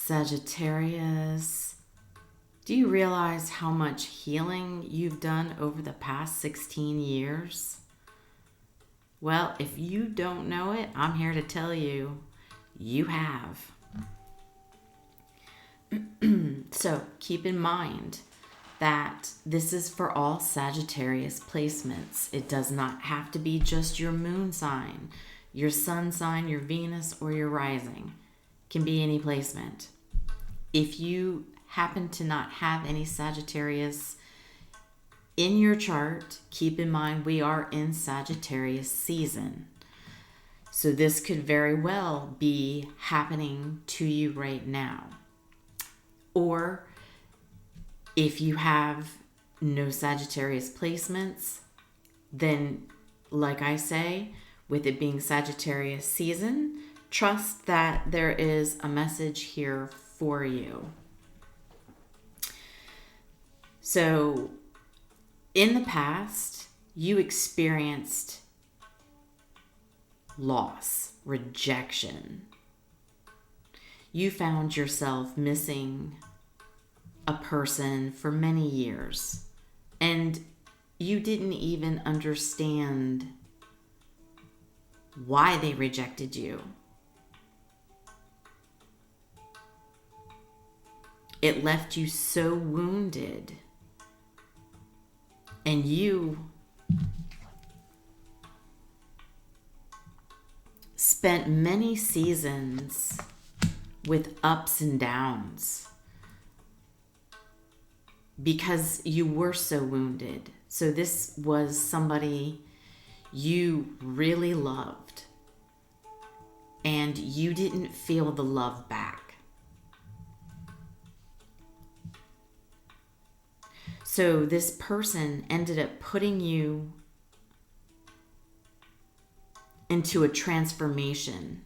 Sagittarius, do you realize how much healing you've done over the past 16 years? Well, if you don't know it, I'm here to tell you, you have. So keep in mind that this is for all Sagittarius placements. It does not have to be just your moon sign, your sun sign, your Venus, or your rising. It can be any placement. If you happen to not have any Sagittarius in your chart, keep in mind we are in Sagittarius season. So this could very well be happening to you right now. Or if you have no Sagittarius placements, then like I say, with it being Sagittarius season, trust that there is a message here for you. So in the past, you experienced loss, rejection. You found yourself missing a person for many years, and you didn't even understand why they rejected you. It left you so wounded, and you spent many seasons with ups and downs because you were so wounded. So this was somebody you really loved, and you didn't feel the love back. So this person ended up putting you into a transformation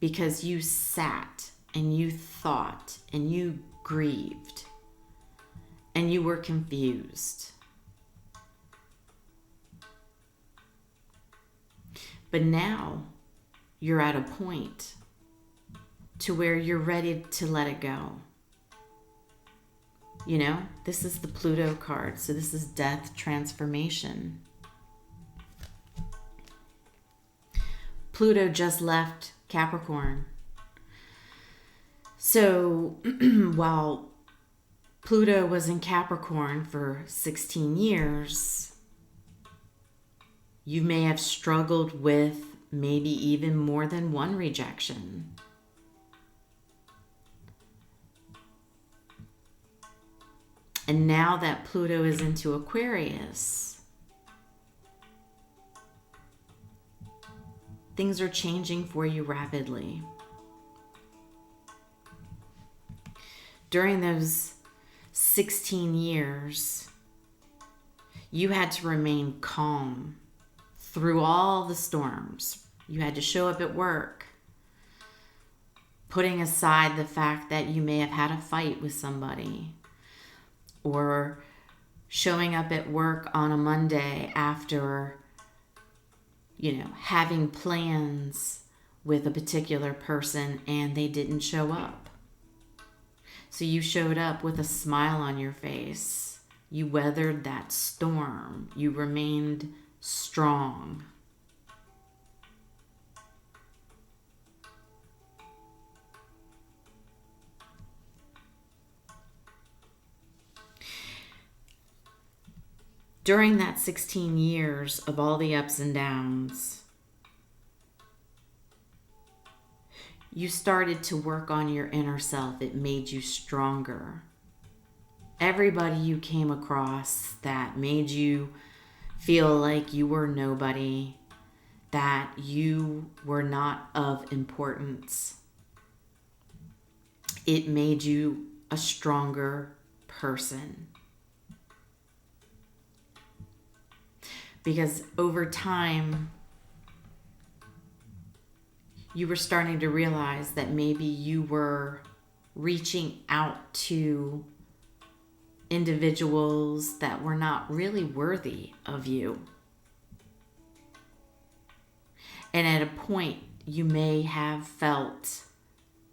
because you sat and you thought and you grieved and you were confused. But now you're at a point to where you're ready to let it go. You know, this is the Pluto card, so this is death transformation. Pluto just left Capricorn. So while Pluto was in Capricorn for 16 years, you may have struggled with maybe even more than one rejection. And now that Pluto is into Aquarius, things are changing for you rapidly. During those 16 years, you had to remain calm through all the storms. You had to show up at work, putting aside the fact that you may have had a fight with somebody, or showing up at work on a Monday after, having plans with a particular person and they didn't show up. So you showed up with a smile on your face. You weathered that storm. You remained strong. During that 16 years of all the ups and downs, you started to work on your inner self. It made you stronger. Everybody you came across that made you feel like you were nobody, that you were not of importance, it made you a stronger person. Because over time, you were starting to realize that maybe you were reaching out to individuals that were not really worthy of you. And at a point, you may have felt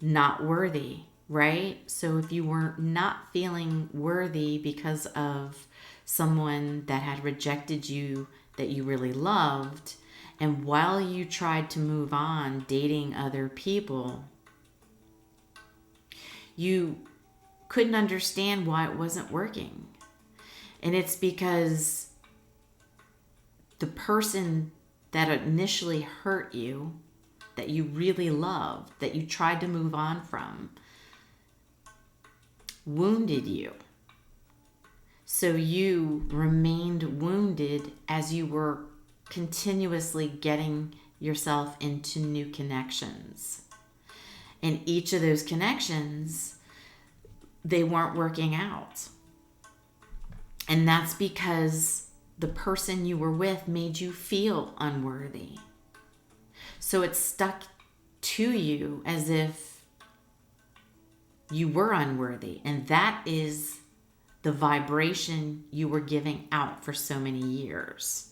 not worthy, right? So if you were not feeling worthy because of someone that had rejected you that you really loved, and while you tried to move on dating other people, you couldn't understand why it wasn't working. And it's because the person that initially hurt you, that you really loved, that you tried to move on from, wounded you. So you remained wounded as you were continuously getting yourself into new connections. And each of those connections, they weren't working out. And that's because the person you were with made you feel unworthy. So it stuck to you as if you were unworthy. And that is the vibration you were giving out for so many years.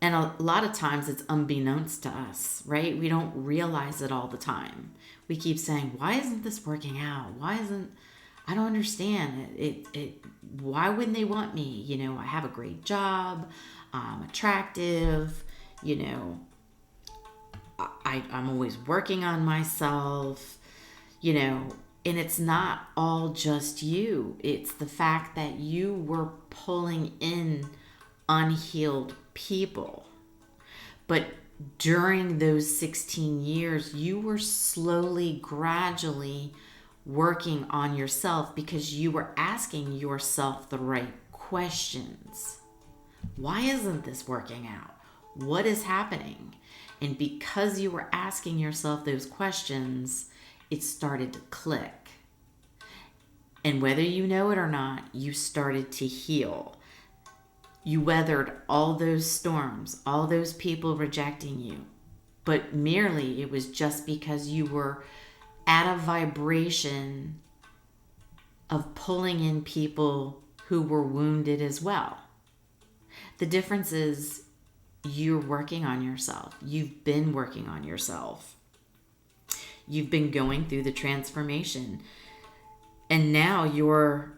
And a lot of times it's unbeknownst to us, right? We don't realize it all the time. We keep saying, why isn't this working out? I don't understand it. Why wouldn't they want me? I have a great job. I'm attractive. I'm always working on myself, and it's not all just you. It's the fact that you were pulling in unhealed people. But during those 16 years, you were slowly, gradually working on yourself because you were asking yourself the right questions. Why isn't this working out? What is happening? And because you were asking yourself those questions, it started to click. And whether you know it or not, you started to heal. You weathered all those storms, all those people rejecting you. But merely it was just because you were at a vibration of pulling in people who were wounded as well. The difference is you're working on yourself. You've been working on yourself. You've been going through the transformation. And now you're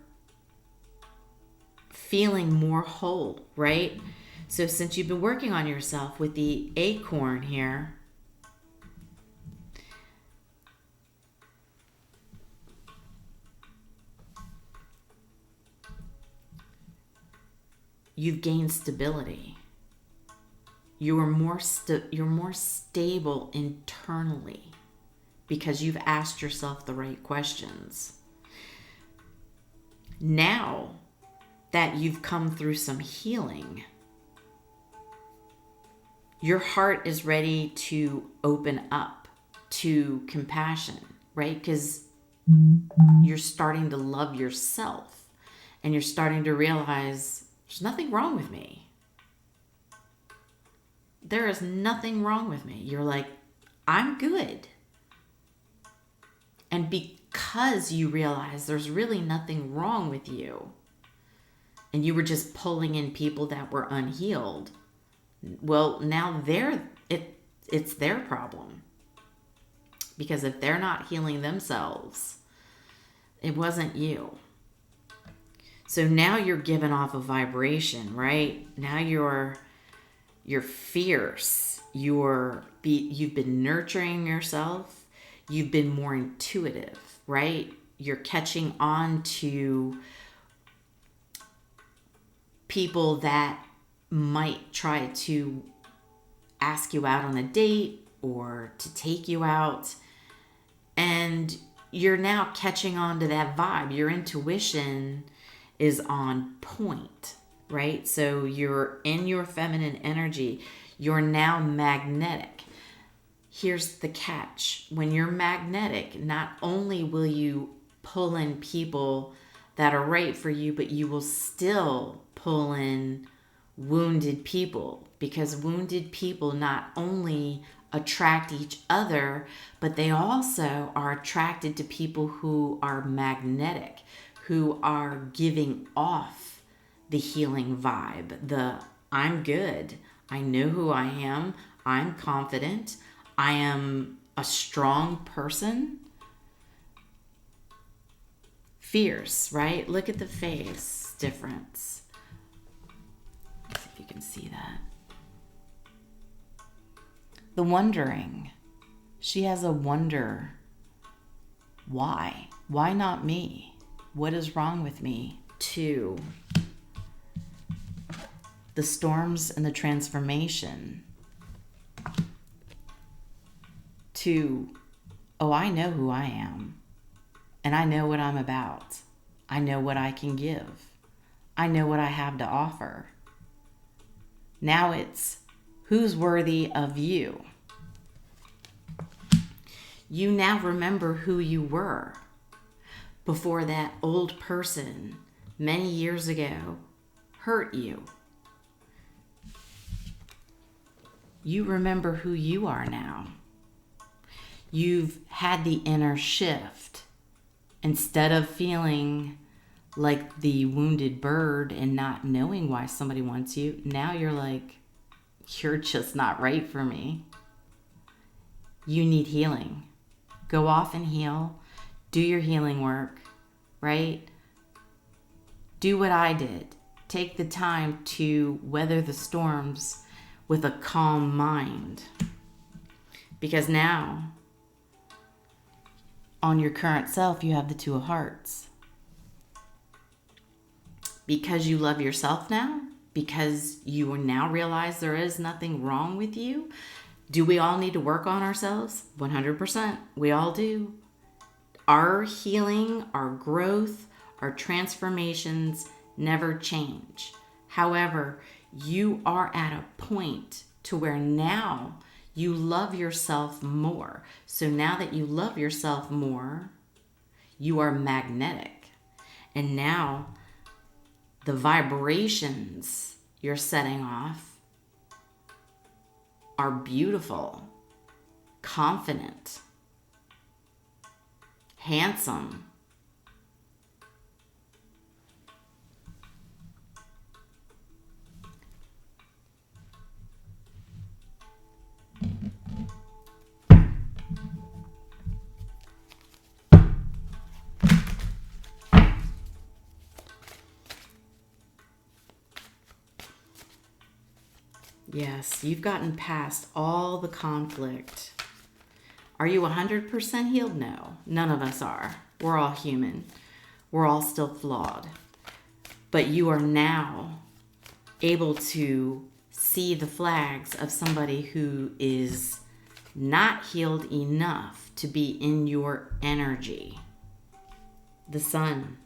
feeling more whole, right? So since you've been working on yourself with the acorn here, you've gained stability. You're more stable internally because you've asked yourself the right questions. Now that you've come through some healing, your heart is ready to open up to compassion, right? Because you're starting to love yourself and you're starting to realize there's nothing wrong with me. There is nothing wrong with me. You're like, I'm good. And because you realize there's really nothing wrong with you, and you were just pulling in people that were unhealed, well, now it's their problem. Because if they're not healing themselves, it wasn't you. So now you're giving off a vibration, right? Now you're fierce. You've been nurturing yourself. You've been more intuitive, right? You're catching on to people that might try to ask you out on a date or to take you out. And you're now catching on to that vibe. Your intuition is on point, right? So you're in your feminine energy. You're now magnetic. Here's the catch. When you're magnetic, not only will you pull in people that are right for you, but you will still pull in wounded people, because wounded people not only attract each other, but they also are attracted to people who are magnetic, who are giving off the healing vibe, the I'm good, I know who I am, I'm confident, I am a strong person, fierce, right? Look at the face difference. Let's see if you can see that. The wondering. She has a wonder. Why? Why not me? What is wrong with me? 2. The storms and the transformation. 2. Oh, I know who I am. And I know what I'm about. I know what I can give. I know what I have to offer. Now it's who's worthy of you. You now remember who you were before that old person many years ago hurt you. You remember who you are now. You've had the inner shift. Instead of feeling like the wounded bird and not knowing why somebody wants you, now you're like, you're just not right for me. You need healing. Go off and heal. Do your healing work, right? Do what I did. Take the time to weather the storms with a calm mind. Because now, on your current self, you have the 2 of hearts. Because you love yourself now, because you now realize there is nothing wrong with you. Do we all need to work on ourselves? 100%. We all do. Our healing, our growth, our transformations never change. However, you are at a point to where now you love yourself more. So now that you love yourself more, you are magnetic. And now the vibrations you're setting off are beautiful, confident, handsome. Yes, you've gotten past all the conflict. Are you 100% healed? No, none of us are. We're all human. We're all still flawed. But you are now able to see the flags of somebody who is not healed enough to be in your energy. The sun.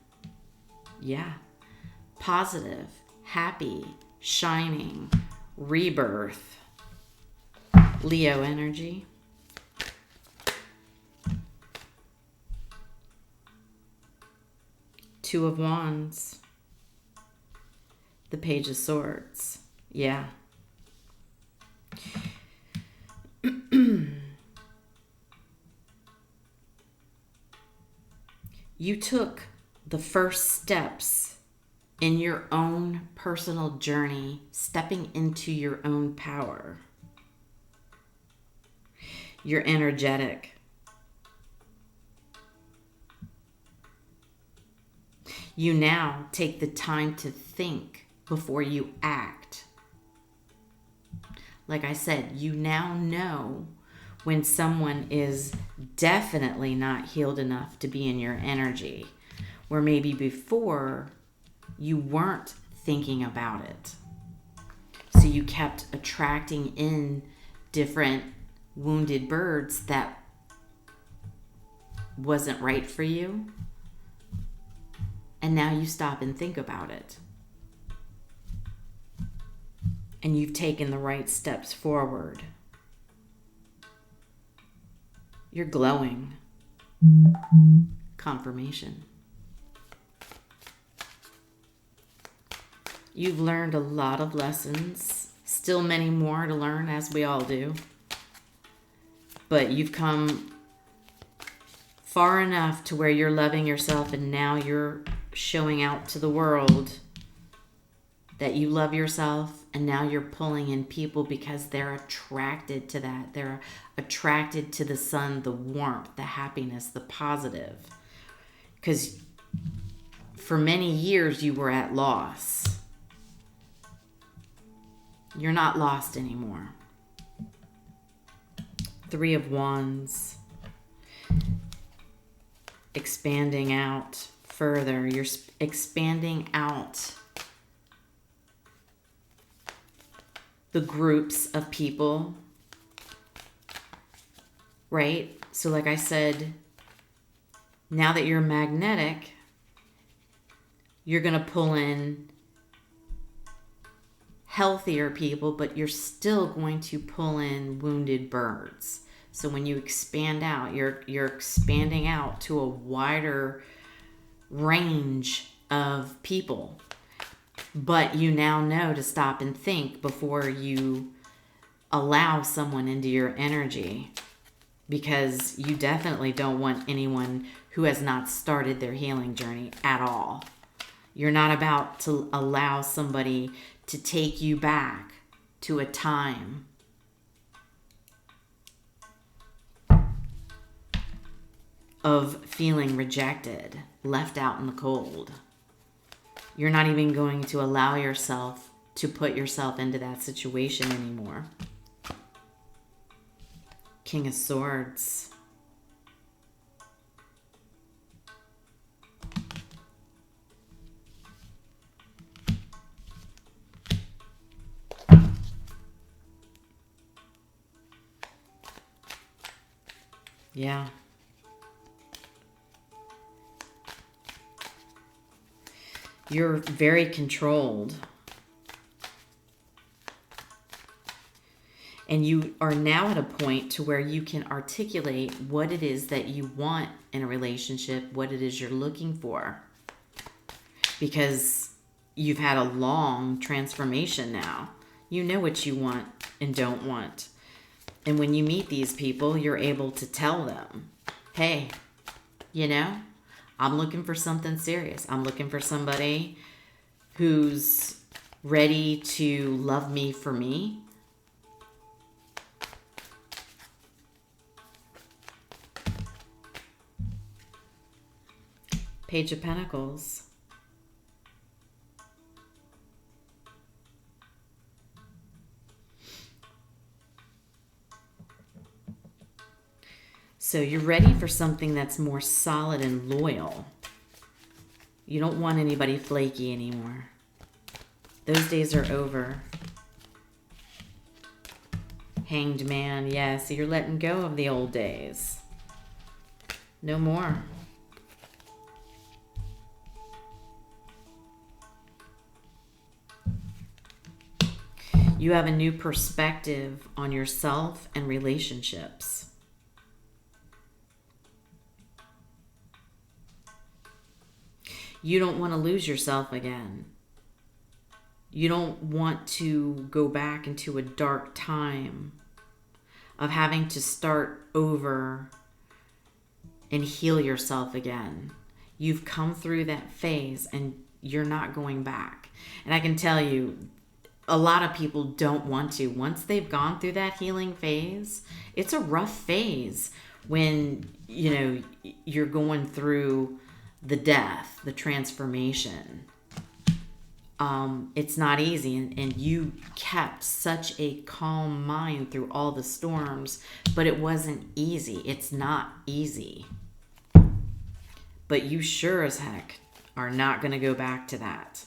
Yeah. Positive, happy, shining, rebirth. Leo energy. Two of Wands. The Page of Swords. Yeah. You took the first steps in your own personal journey, stepping into your own power. You're energetic. You now take the time to think before you act. Like I said, you now know when someone is definitely not healed enough to be in your energy, where maybe before you weren't thinking about it. So you kept attracting in different wounded birds that wasn't right for you. And now you stop and think about it. And you've taken the right steps forward. You're glowing. Confirmation. You've learned a lot of lessons. Still many more to learn, as we all do. But you've come far enough to where you're loving yourself, and now you're showing out to the world that you love yourself, and now you're pulling in people because they're attracted to that. They're attracted to the sun, the warmth, the happiness, the positive. Because for many years you were at loss. You're not lost anymore. 3 of Wands. Expanding out further. You're expanding out the groups of people, right? So like I said, now that you're magnetic, you're going to pull in healthier people, but you're still going to pull in wounded birds. So when you expand out, you're expanding out to a wider range of people. But you now know to stop and think before you allow someone into your energy, because you definitely don't want anyone who has not started their healing journey at all. You're not about to allow somebody to take you back to a time of feeling rejected, left out in the cold. You're not even going to allow yourself to put yourself into that situation anymore. King of Swords. Yeah. You're very controlled. And you are now at a point to where you can articulate what it is that you want in a relationship, what it is you're looking for. Because you've had a long transformation now. You know what you want and don't want. And when you meet these people, you're able to tell them, hey, you know, I'm looking for something serious. I'm looking for somebody who's ready to love me for me. Page of Pentacles. So you're ready for something that's more solid and loyal. You don't want anybody flaky anymore. Those days are over. Hanged Man, yeah, so you're letting go of the old days. No more. You have a new perspective on yourself and relationships. You don't want to lose yourself again. You don't want to go back into a dark time of having to start over and heal yourself again. You've come through that phase and you're not going back. And I can tell you, a lot of people don't want to. Once they've gone through that healing phase, it's a rough phase when, you know, you're going through the death, the transformation. It's not easy, and you kept such a calm mind through all the storms, but it wasn't easy. It's not easy. But you sure as heck are not going to go back to that.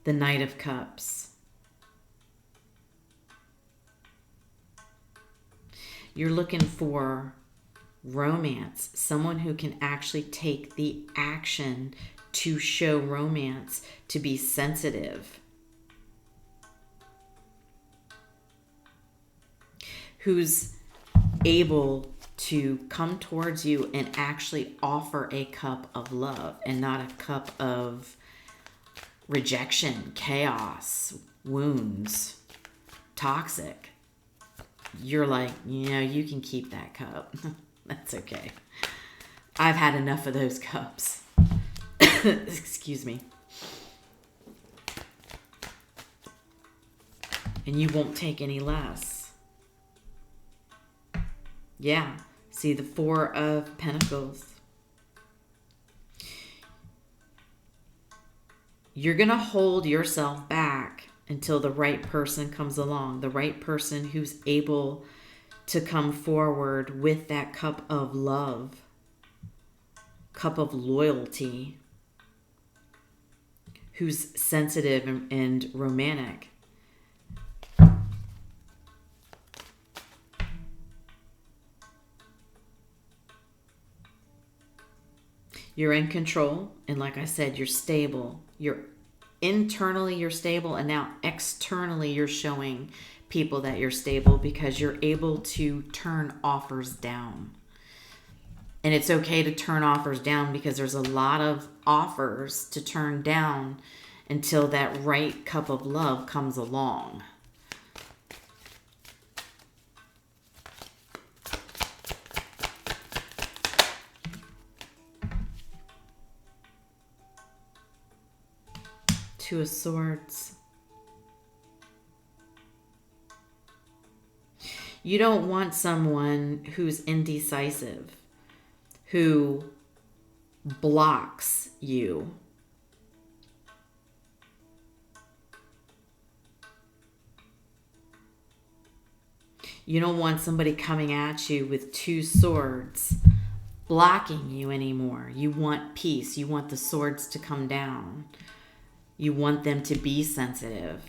The Knight of Cups. You're looking for romance, someone who can actually take the action to show romance, to be sensitive, who's able to come towards you and actually offer a cup of love and not a cup of rejection, chaos, wounds, toxic. You're like, you know, you can keep that cup. That's okay. I've had enough of those cups. Excuse me. And you won't take any less. Yeah. See the Four of Pentacles. You're going to hold yourself back until the right person comes along. The right person who's able to come forward with that cup of love. Cup of loyalty. Who's sensitive and romantic. You're in control, and like I said, you're stable. You're internally you're stable, and now externally you're showing people that you're stable because you're able to turn offers down. And it's okay to turn offers down because there's a lot of offers to turn down until that right cup of love comes along. Two of Swords. You don't want someone who's indecisive, who blocks you. You don't want somebody coming at you with two swords blocking you anymore. You want peace. You want the swords to come down. You want them to be sensitive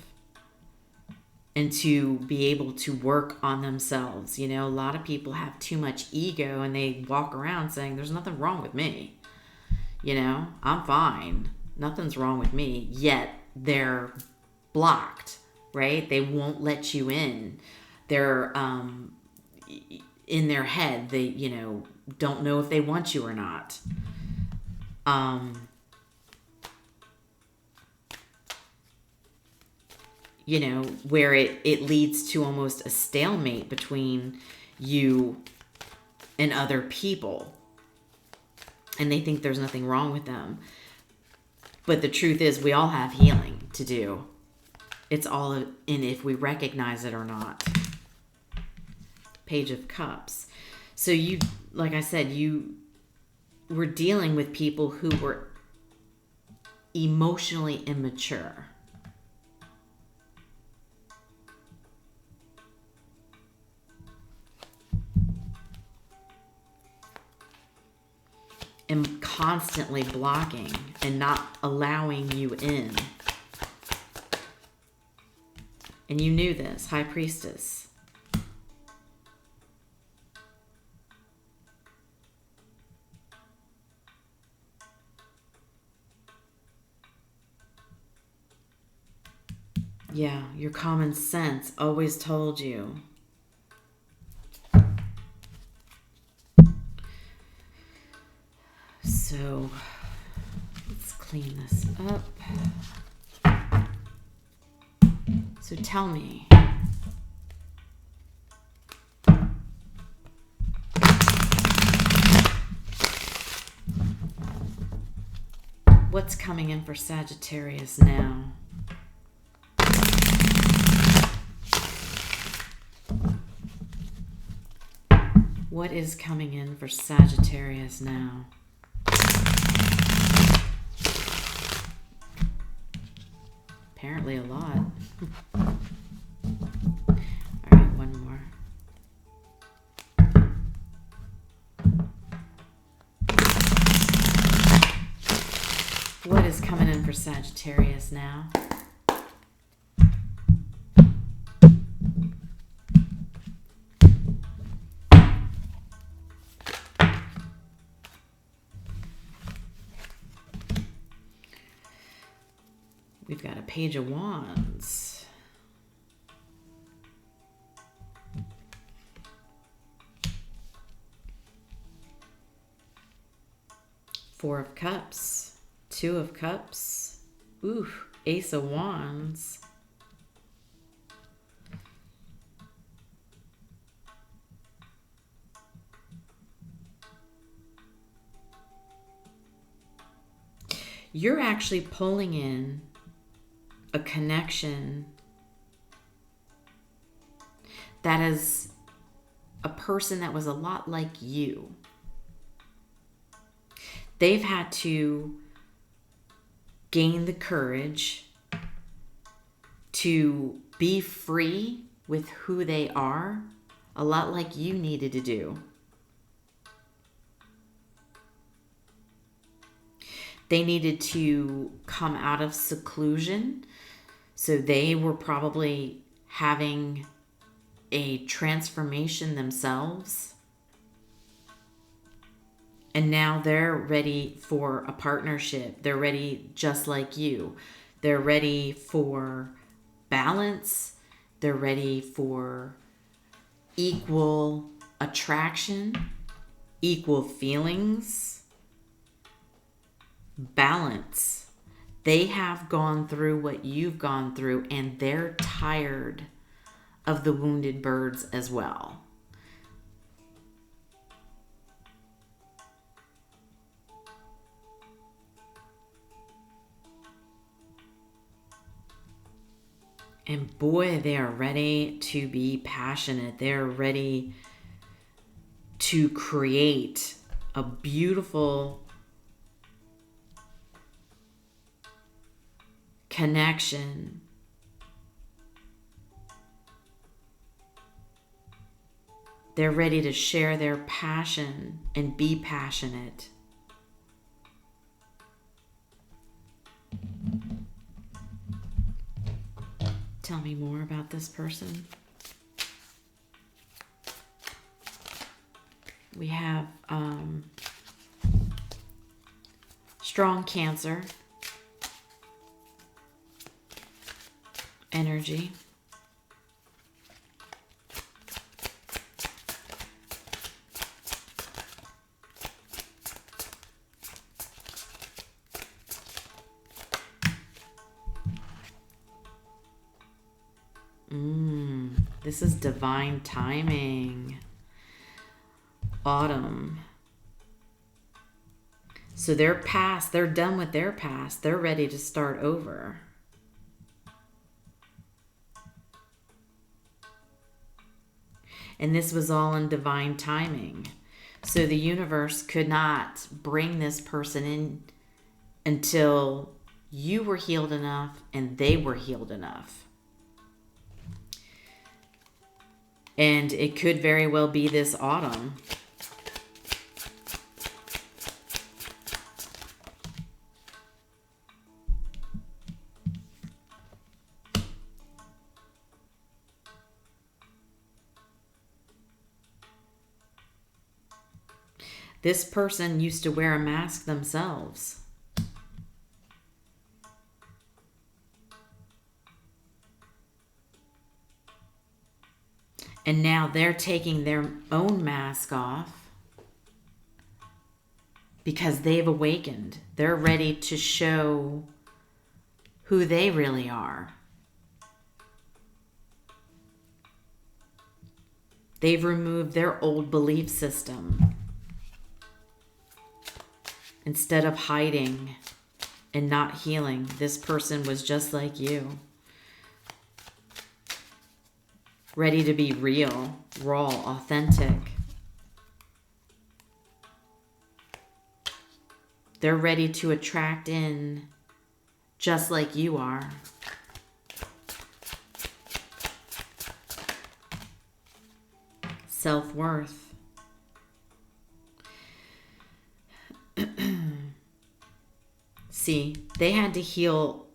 and to be able to work on themselves. You know, a lot of people have too much ego and they walk around saying, there's nothing wrong with me. You know, I'm fine. Nothing's wrong with me. Yet they're blocked, right? They won't let you in. They're in their head. They, you know, don't know if they want you or not. You know, where it leads to almost a stalemate between you and other people. And they think there's nothing wrong with them. But the truth is, we all have healing to do. It's all in if we recognize it or not. Page of Cups. So you, like I said, you were dealing with people who were emotionally immature. And constantly blocking and not allowing you in. And you knew this, High Priestess. Yeah, your common sense always told you. So, let's clean this up. So tell me. What's coming in for Sagittarius now? What is coming in for Sagittarius now? Apparently a lot. All right, one more. What is coming in for Sagittarius now? We've got a Page of Wands. Four of Cups. Two of Cups. Ooh, Ace of Wands. You're actually pulling in a connection that is a person that was a lot like you. They've had to gain the courage to be free with who they are, a lot like you needed to do. They needed to come out of seclusion. So they were probably having a transformation themselves. And now they're ready for a partnership. They're ready just like you. They're ready for balance. They're ready for equal attraction, equal feelings, balance. They have gone through what you've gone through, and they're tired of the wounded birds as well. And boy, they are ready to be passionate. They're ready to create a beautiful connection. They're ready to share their passion and be passionate. Tell me more about this person. We have strong Cancer energy. This is divine timing. Autumn. So they're past, they're done with their past. They're ready to start over. And this was all in divine timing. So the universe could not bring this person in until you were healed enough and they were healed enough. And it could very well be this autumn. This person used to wear a mask themselves. And now they're taking their own mask off because they've awakened. They're ready to show who they really are. They've removed their old belief system. Instead of hiding and not healing, this person was just like you. Ready to be real, raw, authentic. They're ready to attract in just like you are. Self-worth. See, they had to heal.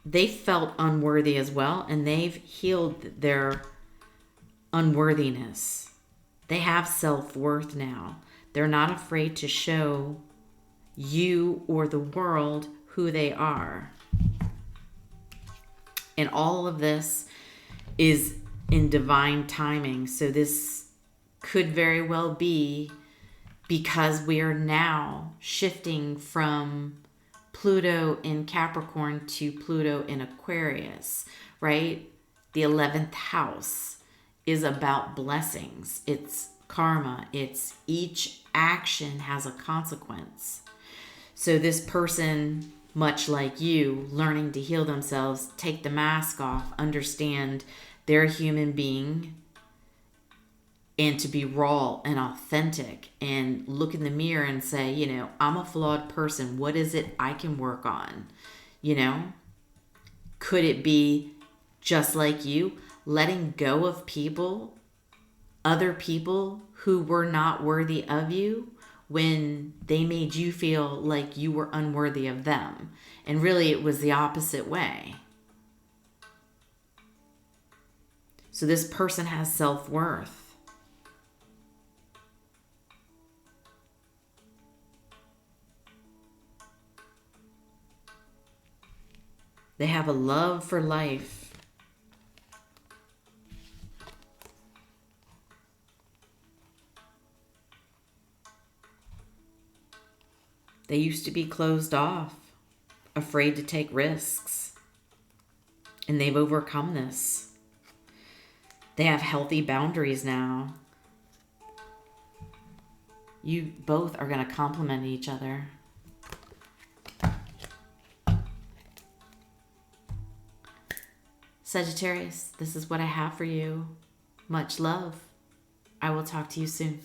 They felt unworthy as well, and they've healed their unworthiness. They have self-worth now. They're not afraid to show you or the world who they are. And all of this is in divine timing. So this could very well be because we are now shifting from Pluto in Capricorn to Pluto in Aquarius, right? The 11th house is about blessings. It's karma. It's each action has a consequence. So this person, much like you, learning to heal themselves, take the mask off, understand they're a human being, and to be raw and authentic and look in the mirror and say, you know, I'm a flawed person. What is it I can work on? You know, could it be just like you, letting go of people, other people who were not worthy of you when they made you feel like you were unworthy of them? And really it was the opposite way. So this person has self-worth. They have a love for life. They used to be closed off, afraid to take risks, and they've overcome this. They have healthy boundaries now. You both are going to complement each other. Sagittarius, this is what I have for you. Much love. I will talk to you soon.